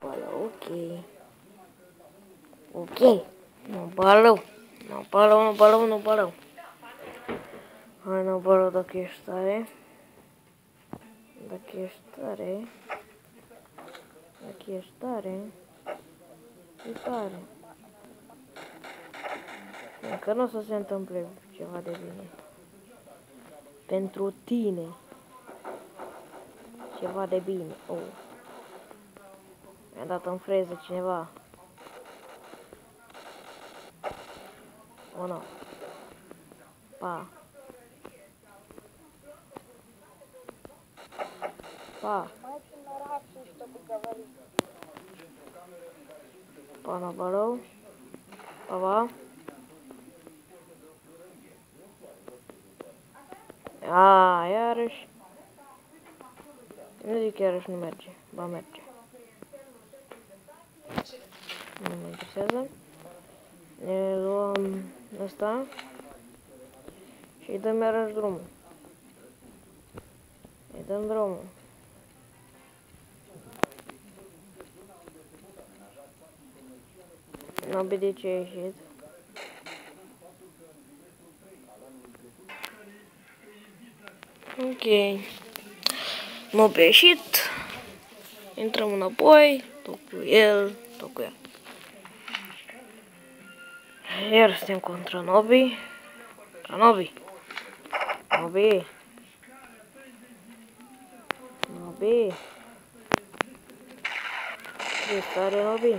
Ok. Ok. Nu balău. Nu balău, nu balău, nu balău. Hai, nu balău dacă ești tare. Dacă ești tare. Dacă ești tare. E tare. Încă nu o să se întâmple ceva de bine. Pentru tine. Ceva de bine. Oh. Mi-a dat în freză cineva. O, nu. Pa. Pa. Pa, na balău. Pa, pa. A, iarăși. Nu zic iarăși nu merge. Ba merge. Nu mă interesează. Ne luăm ăsta. Și îi dăm iarăși drumul. Îi dăm drumul. Nu vede ce a ieșit. Ok. Nu a ieșit. Intrăm înapoi. Tot cu el. Tot cu el. Iar suntem contra Nobi. Nobi. Nobi. Nobi. Ce stare, Nobi?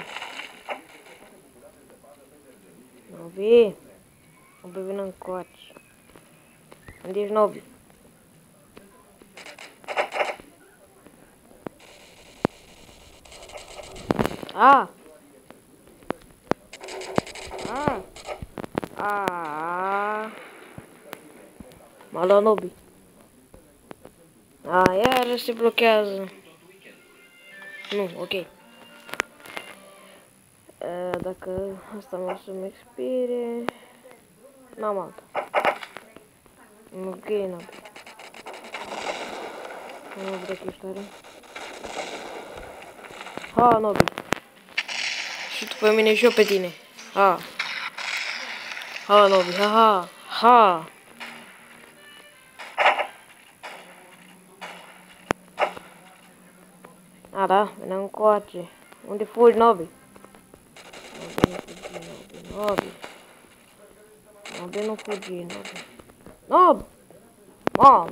Nobi. Nobi, vină încoace. Unde ești, Nobi? A! A! A! M-a luat Nobi. A, iar se blochează. Nu, ok. Dacă asta mă să-mi expire... N-am alta. Ok, n-am. Nu vreau că ești tare. Ha, Nobi. Și tu pe mine și eu pe tine. Ha. Ha, Nobi, ha, ha. Ha. A, da, vine încoace. Unde fugi, Nobi? Nobi, nu fugi, Nobi. Nobi, nu fugi, Nobi. Nobi! Mamă!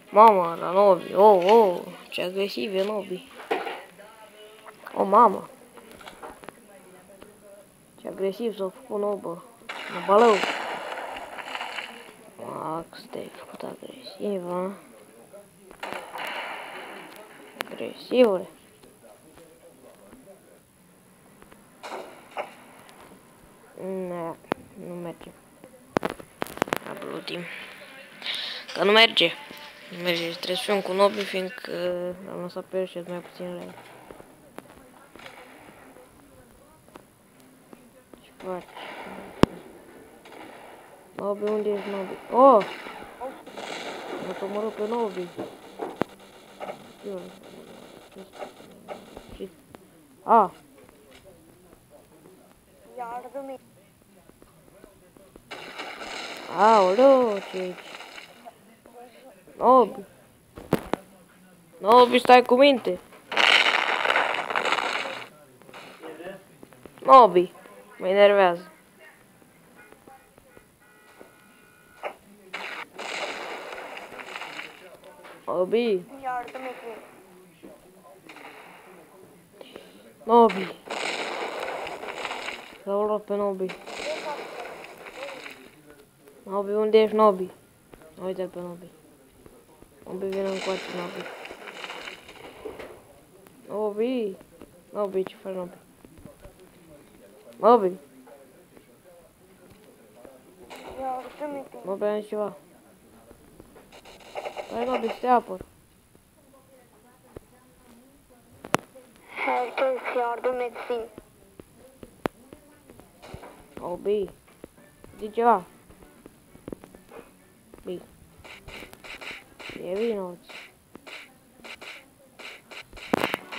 Mamă, la Nobi. Oh, oh, ce agresiv e Nobi. Oh, mamă. Ce agresiv s-a făcut Nobă. Balău. Max, te-ai făcut agresiv, a? Agresivule. Nu merge. Ablutim. Că nu merge. Nu merge. Trebuie să fiu cu Nobi, fiindcă am lăsat pe el și mai puțin la el. Ce faci? Nobi, unde ești, Nobi? Oh! M-a omorât pe Nobi. A! Aoleu, ce aici? Nobi! Nobi, stai cu minte! Nobi! Mă enervează. Nobi! Nobi! L-au luat pe Nobi. Nobi, unde ești, Nobi? Uite-l pe Nobi. Nobi, vine încoace, Nobi. Nobi! Nobi, ce faci, Nobi? Nobi! Nobi, am ceva. Hai, Nobi, să te apăr. Hai să-ți iardă medicin. Nobi! Zi ceva. Bi. E vinoți.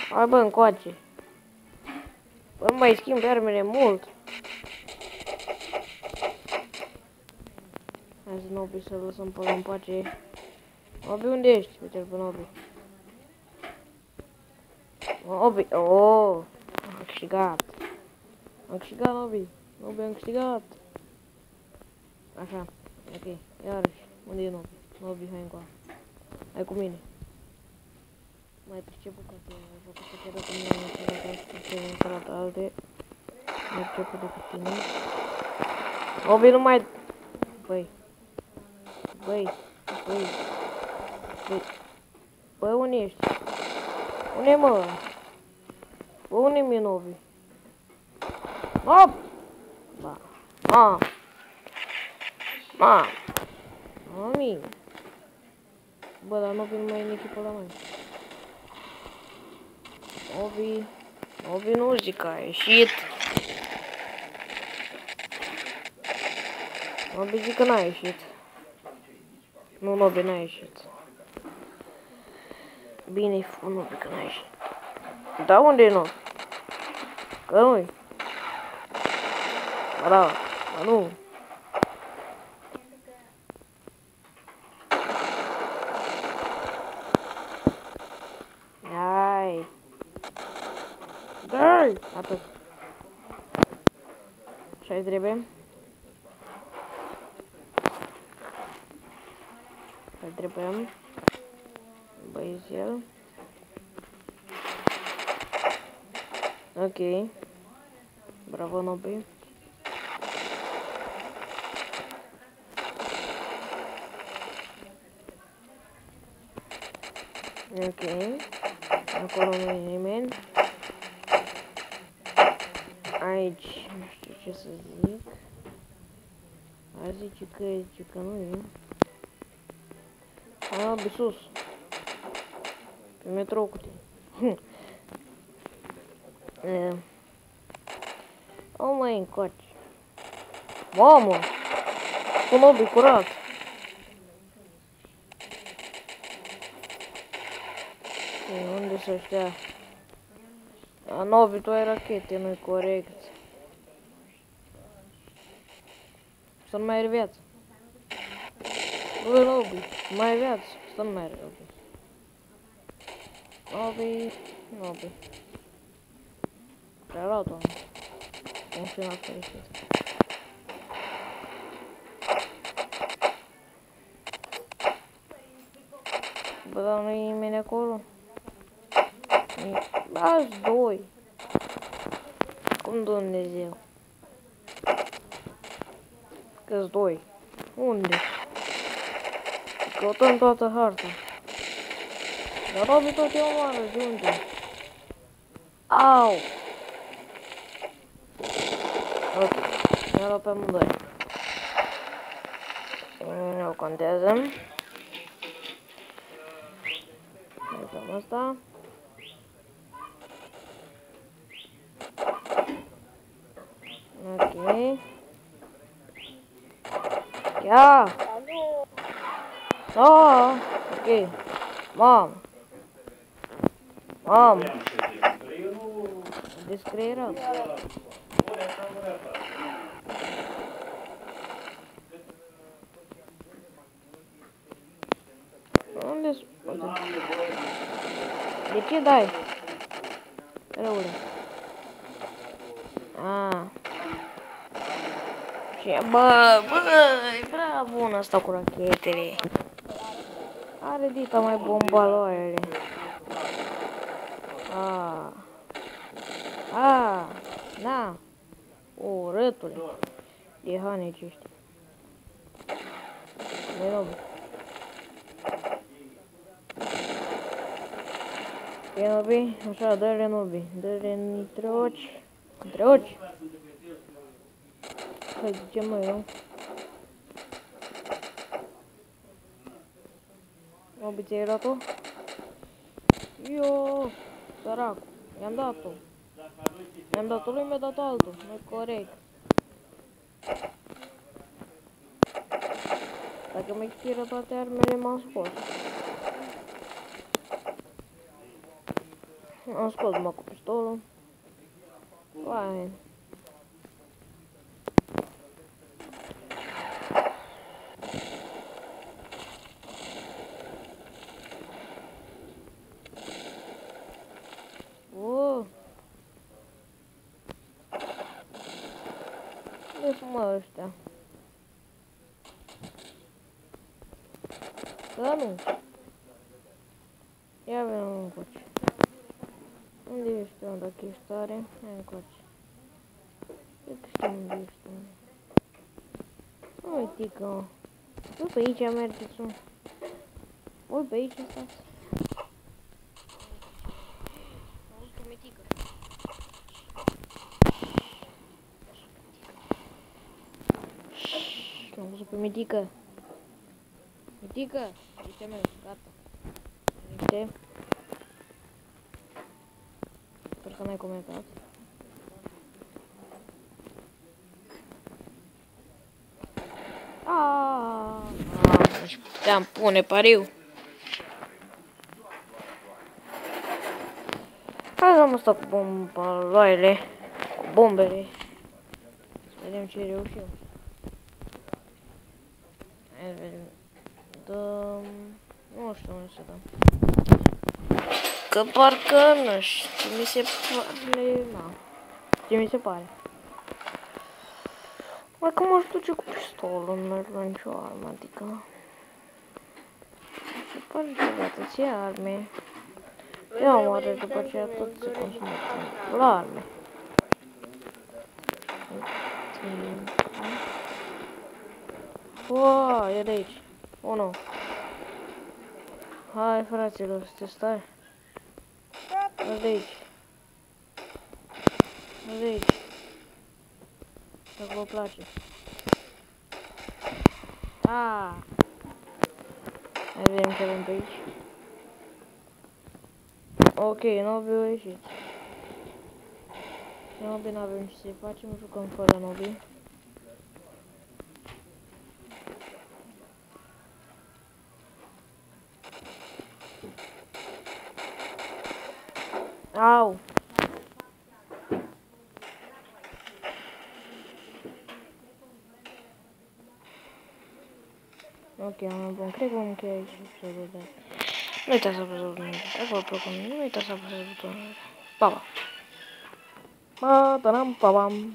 Hai, bă, încoace. Bă, nu mai schimb armele mult. Hai să Nobi să lăsăm pe ăla în pace. Nobi, unde ești? Uite-l pe Nobi. Nobi, oh, am câștigat. Am câștigat, Nobi. Nobi, am câștigat. Așa, ok, iarăși. Unde e Nobi? Nobi, hai încoa. Hai cu mine. Mai priceput că te ai făcut să te cu mine în salata alte. Mai priceput decât tine. Nobi, nu mai... Băi. Bă, unde ești? Unde mă? Bă, unde mi-e Nobi? Hop! Ba. Mami. Bă, dar Nobi nu mai e în echipă la mine. Nobi nu zic că a ieșit. Nobi zic că n-a ieșit. Nu, Nobi n-a ieșit. Bine-i Nobi că n-a ieșit. Da, unde e Nobi? Că nu-i. Ba nu. Dai! Atât. Așa-i trebuie. Așa-i trebuie. Băiețel. Ok. Bravo, Nobi. Ok. Acolo nu e nimeni. Aici, nu știu ce să zic. Hai zice că nu e. Nobi, sus. Pe metrou cu tine. O, măi, încoace. Mamă! Cu Nobi curat. Unde să știa? Nobi, tu ai rachete, nu-i corect. Să nu mai ai viață. Bă, Nobi, mai ai viață. Să nu mai ai Nobi. Prea luat-o. Funcționat fericit. Bă, dar nu e nimeni acolo. Azi doi. Cum Dumnezeu? Că-s doi. Unde? Căutăm toată harta. Dar Nobi tot e omoară, de unde? Au! Ok, ne-a luat pe amândoi. Nu contează. Uităm asta. Ok. Ia! Oh, ok. Mamă. Descreierat. Unde spune? De ce dai? Răule. Și băi, bravo, ăsta cu rachetele. Are dita mai bombaloarele. Da. O, rătule. De haneci ăștia. Băi, Nobi. E Nobi, așa, dă-le Nobi. Dă-le nitroci. Nitroci? Hai, zicem noi, nu? Nobi, ți-ai luat-o? Ioo, săracu, i-am dat-o. I-am dat-o lui, mi-a dat altul, nu-i corect. Dacă mi expiră toate armele, m-am scos. Am scos numai cu pistolul. Oameni. Unde sunt mă ăștia? Da, nu. Ia venim încoace. Unde ești, mă, dacă ești tare? Hai încoace. Cred că știu unde ești, mă. Uite-că, mă. Nu pe aici mergeți, mă. Voi pe aici stați. Am văzut o mitică. Am văzut pe mitică. Mitică, aici mergi, gata. Uite. Sper că n-ai comentat. Deci puteam pune pariu. Hai să mă stau cu bombaloaiele, cu bombele. Să vedem ce reușim. Hai să vedem. Dăm... Nu știu unde să dăm. Că parcă nu știu, mi se pare... Na. Ce mi se pare. Mai că m-aș duce cu pistolul, nu merg la nicio armă, adică... Mi se pare că gata, ți arme. Ia oare, după aceea tot se consumă la arme. Uaa, e de aici. O, nu. Hai, fraților, să te stai. Hai de aici. Hai de aici. Dacă vă place. Hai vedem ce avem pe aici. Ok, Nobi a ieșit. Nobi n-avem ce să-i facem, jucăm fără Nobi. Au! Ok, am bun, cred că vom încheia aici episodul de azi. Nu uitați să apăsați butonul de like, vă plac, nu uitați să apăsați butonul de like. Pa, pa! Pa, ta-dam, pa, pam!